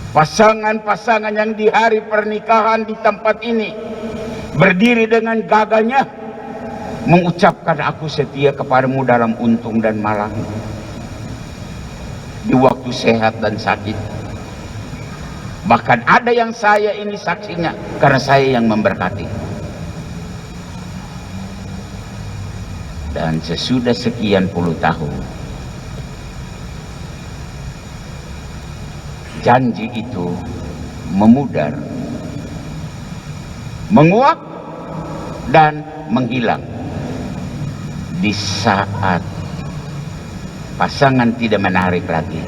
Pasangan-pasangan yang di hari pernikahan di tempat ini berdiri dengan gagahnya mengucapkan, aku setia kepadamu dalam untung dan malang, di waktu sehat dan sakit. Bahkan ada yang saya ini saksinya, karena saya yang memberkati. Dan sesudah sekian puluh tahun, janji itu memudar, menguap, dan menghilang di saat pasangan tidak menarik lagi,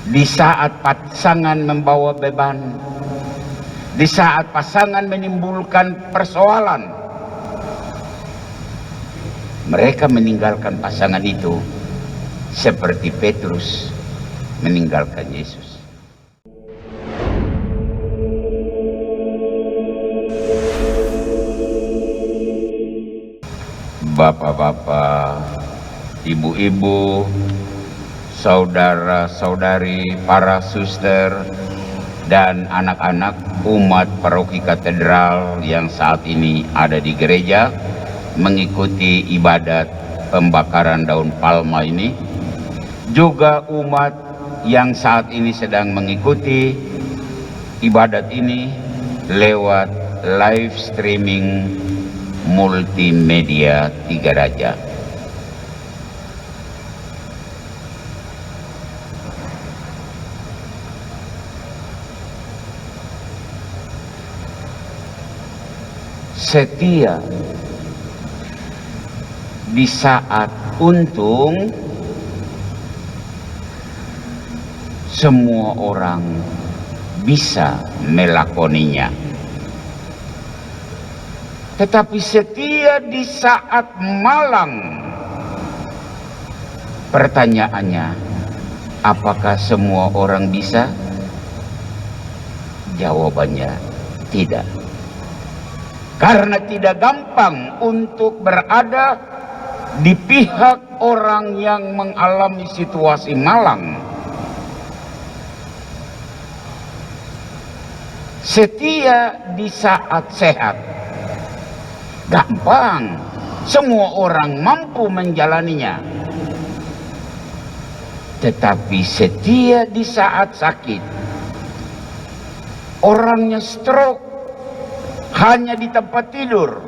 di saat pasangan membawa beban, di saat pasangan menimbulkan persoalan. Mereka meninggalkan pasangan itu seperti Petrus meninggalkan Yesus. Bapak-bapak, ibu-ibu, saudara-saudari, para suster, dan anak-anak umat paroki katedral yang saat ini ada di gereja mengikuti ibadat pembakaran daun palma ini, juga umat yang saat ini sedang mengikuti ibadat ini lewat live streaming multimedia 3 Raja. Setia di saat untung, semua orang bisa melakoninya. Tetapi setia di saat malang, pertanyaannya, apakah semua orang bisa? Jawabannya tidak. Karena tidak gampang untuk berada di pihak orang yang mengalami situasi malang. Setia di saat sehat gampang, semua orang mampu menjalaninya. Tetapi setia di saat sakit, orangnya stroke hanya di tempat tidur,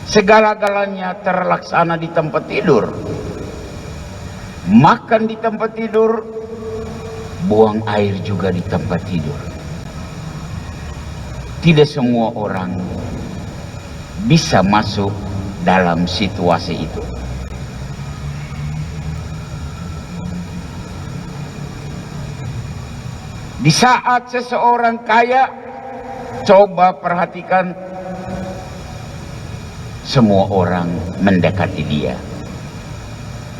segala-galanya terlaksana di tempat tidur, makan di tempat tidur, buang air juga di tempat tidur. Tidak semua orang bisa masuk dalam situasi itu. Di saat seseorang kaya, coba perhatikan, semua orang mendekati dia.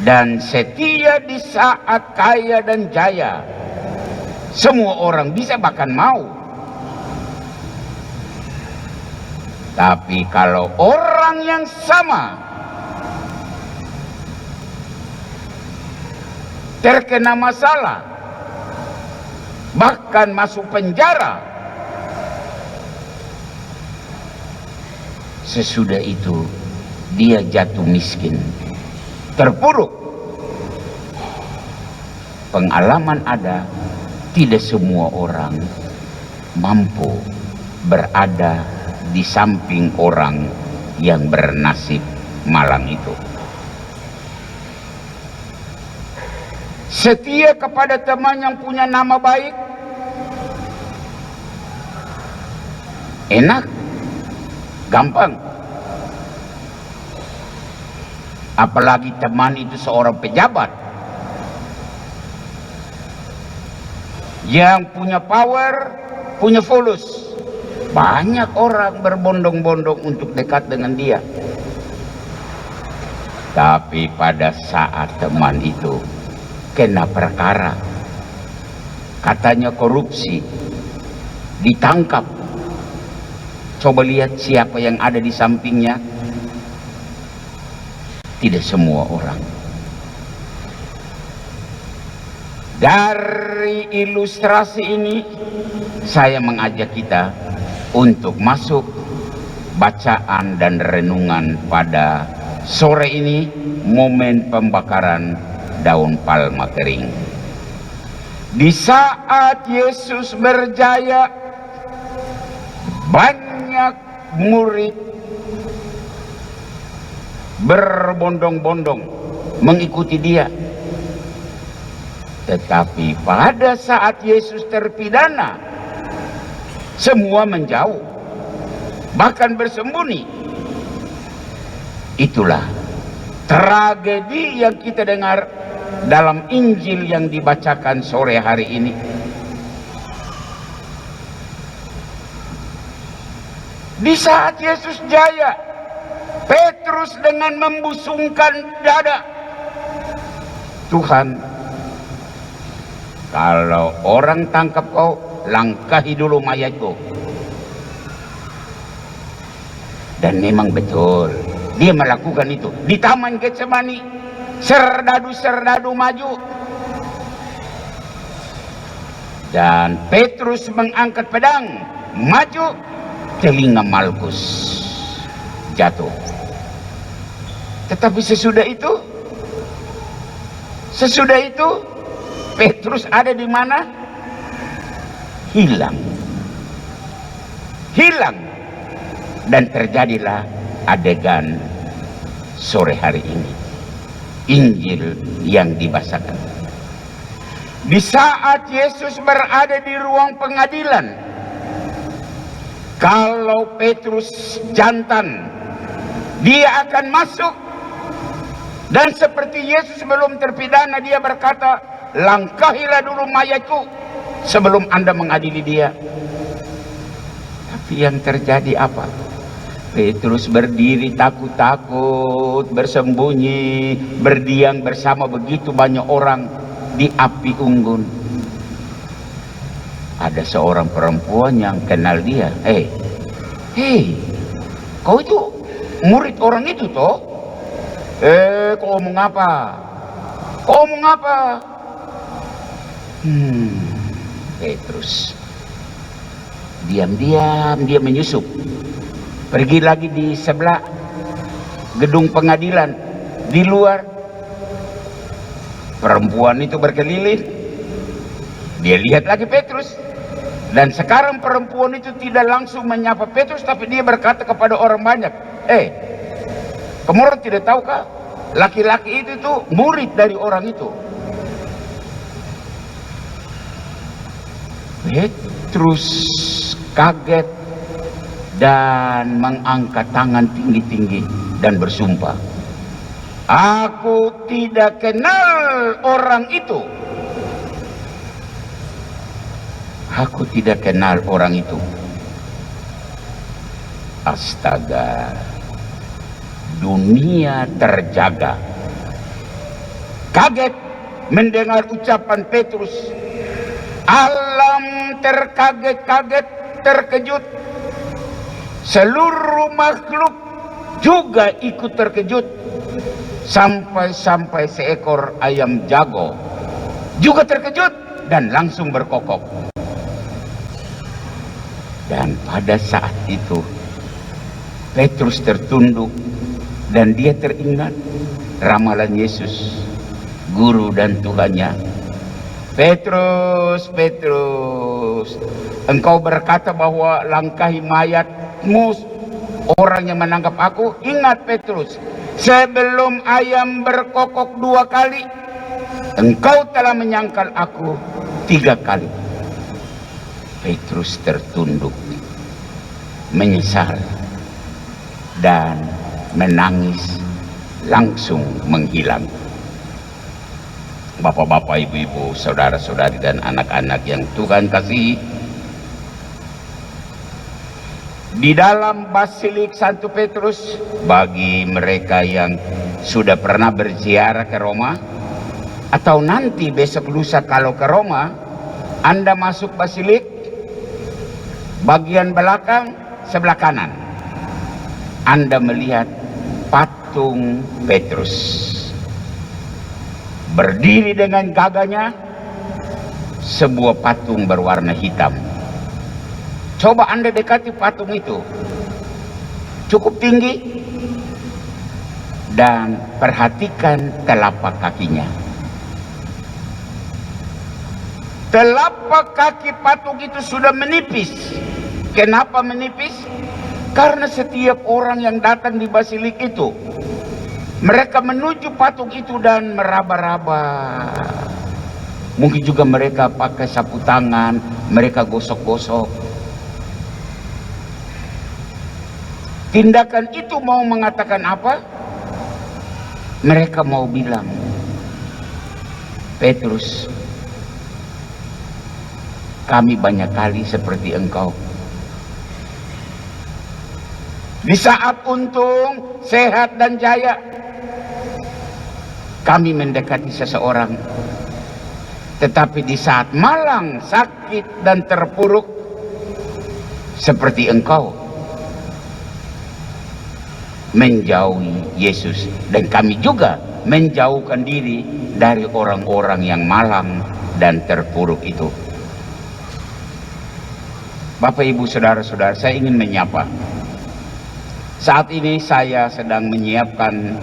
Dan setia di saat kaya dan jaya, semua orang bisa bahkan mau. Tapi kalau orang yang sama terkena masalah, bahkan masuk penjara, sesudah itu dia jatuh miskin, terpuruk. Pengalaman ada, tidak semua orang mampu berada di samping orang yang bernasib malang itu. Setia kepada teman yang punya nama baik, enak, gampang. Apalagi teman itu seorang pejabat yang punya power, punya fulus. Banyak orang berbondong-bondong untuk dekat dengan dia. Tapi pada saat teman itu kena perkara, katanya korupsi, ditangkap, coba lihat siapa yang ada di sampingnya. Tidak semua orang Dari ilustrasi ini saya mengajak kita untuk masuk bacaan dan renungan pada sore ini, momen pembakaran daun palma kering. Di saat Yesus berjaya, banyak murid berbondong-bondong mengikuti dia. Tetapi pada saat Yesus terpidana, semua menjauh, bahkan bersembunyi. Itulah tragedi yang kita dengar dalam Injil yang dibacakan sore hari ini. Di saat Yesus jaya, Petrus dengan membusungkan dada, "Tuhan, kalau orang tangkap kau, langkahi dulu mayatku." Dan memang betul, dia melakukan itu di Taman Getsemani. Serdadu-serdadu maju, dan Petrus mengangkat pedang maju, telinga Malkus jatuh. Tetapi sesudah itu Petrus ada di mana? Hilang. Dan terjadilah adegan sore hari ini, Injil yang dibacakan. Di saat Yesus berada di ruang pengadilan, kalau Petrus jantan, dia akan masuk, dan seperti Yesus sebelum terpidana, dia berkata, "Langkahilah dulu mayatku sebelum Anda mengadili dia." Tapi yang terjadi apa? Petrus berdiri takut-takut, bersembunyi, berdiam bersama begitu banyak orang di api unggun. Ada seorang perempuan yang kenal dia. Hei, kau itu murid orang itu toh? Kau omong apa? Petrus diam-diam dia menyusup, pergi lagi di sebelah gedung pengadilan. Di luar, perempuan itu berkeliling, dia lihat lagi Petrus, dan sekarang perempuan itu tidak langsung menyapa Petrus, tapi dia berkata kepada orang banyak, kamu orang tidak tahukah laki-laki itu tuh murid dari orang itu? Petrus kaget dan mengangkat tangan tinggi-tinggi dan bersumpah, "Aku tidak kenal orang itu. Aku tidak kenal orang itu." Astaga, dunia terjaga. Kaget mendengar ucapan Petrus. Alam terkaget-kaget, terkejut. Seluruh makhluk juga ikut terkejut. Sampai seekor ayam jago juga terkejut dan langsung berkokok. Dan pada saat itu Petrus tertunduk dan dia teringat ramalan Yesus, guru dan Tuhannya. "Petrus, Petrus, engkau berkata bahwa langkahi mayatmu orang yang menangkap aku. Ingat Petrus, sebelum ayam berkokok 2 kali, engkau telah menyangkal aku 3 kali. Petrus tertunduk, menyesal, dan menangis langsung menghilang. Bapak-bapak, ibu-ibu, saudara-saudari, dan anak-anak yang Tuhan kasihi, di dalam Basilik Santo Petrus, bagi mereka yang sudah pernah berziarah ke Roma, atau nanti besok lusa kalau ke Roma, Anda masuk Basilik, bagian belakang sebelah kanan, Anda melihat patung Petrus berdiri dengan gagahnya sebuah patung berwarna hitam. Coba Anda dekati patung itu, cukup tinggi, dan perhatikan telapak kakinya. Telapak kaki patung itu sudah menipis. Kenapa menipis? Karena setiap orang yang datang di basilik itu, mereka menuju patung itu dan meraba-raba. Mungkin juga mereka pakai sapu tangan, mereka gosok-gosok. Tindakan itu mau mengatakan apa? Mereka mau bilang, Petrus, kami banyak kali seperti engkau. Di saat untung, sehat dan jaya, kami mendekati seseorang. Tetapi di saat malang, sakit dan terpuruk, seperti engkau, menjauhi Yesus. Dan kami juga menjauhkan diri dari orang-orang yang malang dan terpuruk itu. Bapak, Ibu, Saudara-saudara, saya ingin menyapa. Saat ini saya sedang menyiapkan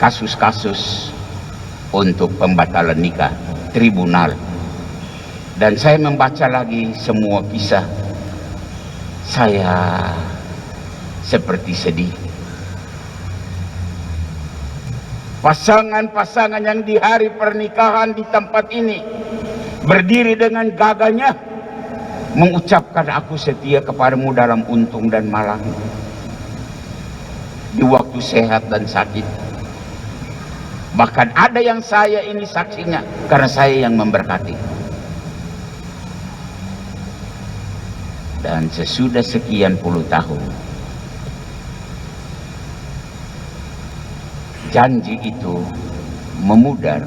kasus-kasus untuk pembatalan nikah, tribunal. Dan saya membaca lagi semua kisah. Saya seperti sedih. Pasangan-pasangan yang di hari pernikahan di tempat ini berdiri dengan gagahnya mengucapkan, aku setia kepadamu dalam untung dan malang, di waktu sehat dan sakit. Bahkan ada yang saya ini saksinya, karena saya yang memberkati. Dan sesudah sekian puluh tahun, janji itu memudar,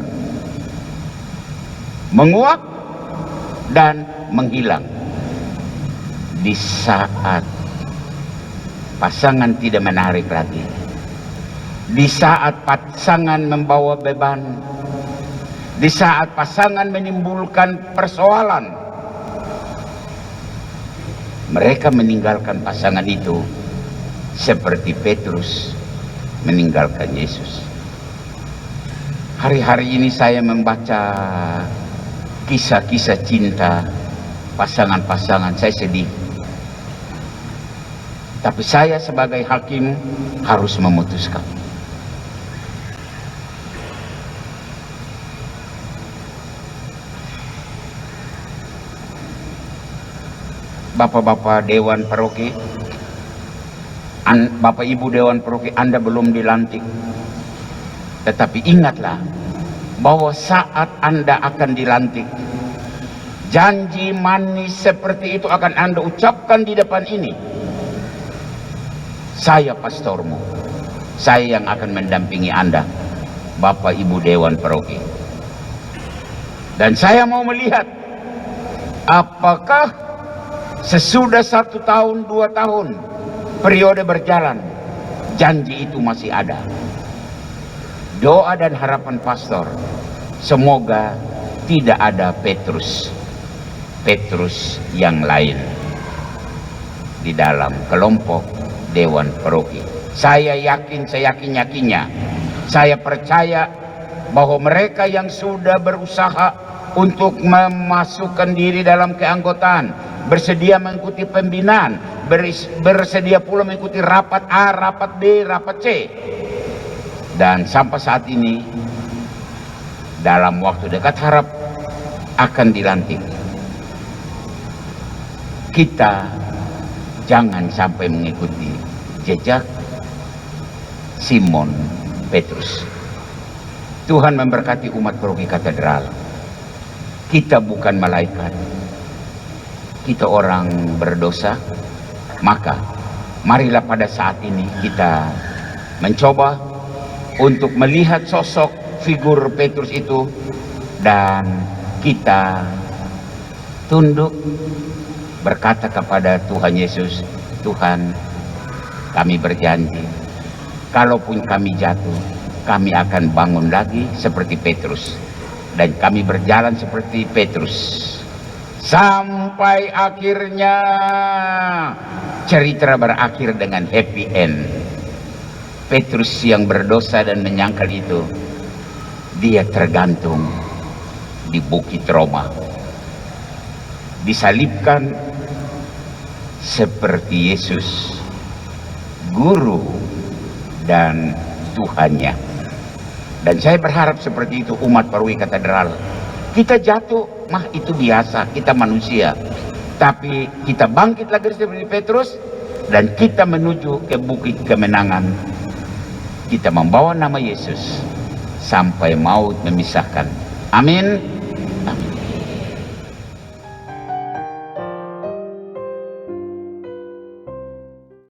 menguap, dan menghilang. Di saat pasangan tidak menarik lagi, di saat pasangan membawa beban, di saat pasangan menimbulkan persoalan, mereka meninggalkan pasangan itu seperti Petrus meninggalkan Yesus. Hari-hari ini saya membaca kisah-kisah cinta pasangan-pasangan, saya sedih. Tapi saya sebagai hakim harus memutuskan. Bapak-bapak Dewan Paroki, Bapak Ibu Dewan Paroki, Anda belum dilantik. Tetapi ingatlah bahwa saat Anda akan dilantik, janji manis seperti itu akan Anda ucapkan di depan ini. Saya pastormu, saya yang akan mendampingi Anda, Bapak Ibu Dewan Paroki. Dan saya mau melihat apakah sesudah 1 tahun, 2 tahun periode berjalan, janji itu masih ada. Doa dan harapan pastor, semoga tidak ada Petrus yang lain di dalam kelompok Dewan Paroki. Saya yakin, saya yakin-yakinnya, saya percaya bahwa mereka yang sudah berusaha untuk memasukkan diri dalam keanggotaan, bersedia mengikuti pembinaan, bersedia pula mengikuti rapat A, rapat B, rapat C, dan sampai saat ini dalam waktu dekat harap akan dilantik. Kita jangan sampai mengikuti jejak Simon Petrus. Tuhan memberkati umat Paroki Katedral. Kita bukan malaikat, kita orang berdosa. Maka marilah pada saat ini kita mencoba untuk melihat sosok figur Petrus itu, dan kita tunduk berkata kepada Tuhan Yesus, Tuhan, kami berjanji, kalaupun kami jatuh, kami akan bangun lagi seperti Petrus. dan kami berjalan seperti Petrus sampai akhirnya cerita berakhir dengan happy end. Petrus yang berdosa dan menyangkal itu, dia tergantung di Bukit Roma, disalibkan seperti Yesus, guru dan Tuhannya. Dan saya berharap seperti itu umat Perui Katedral. Kita jatuh, mah itu biasa, kita manusia. Tapi kita bangkit lagi seperti Petrus, dan kita menuju ke bukit kemenangan. Kita membawa nama Yesus sampai maut memisahkan. Amin.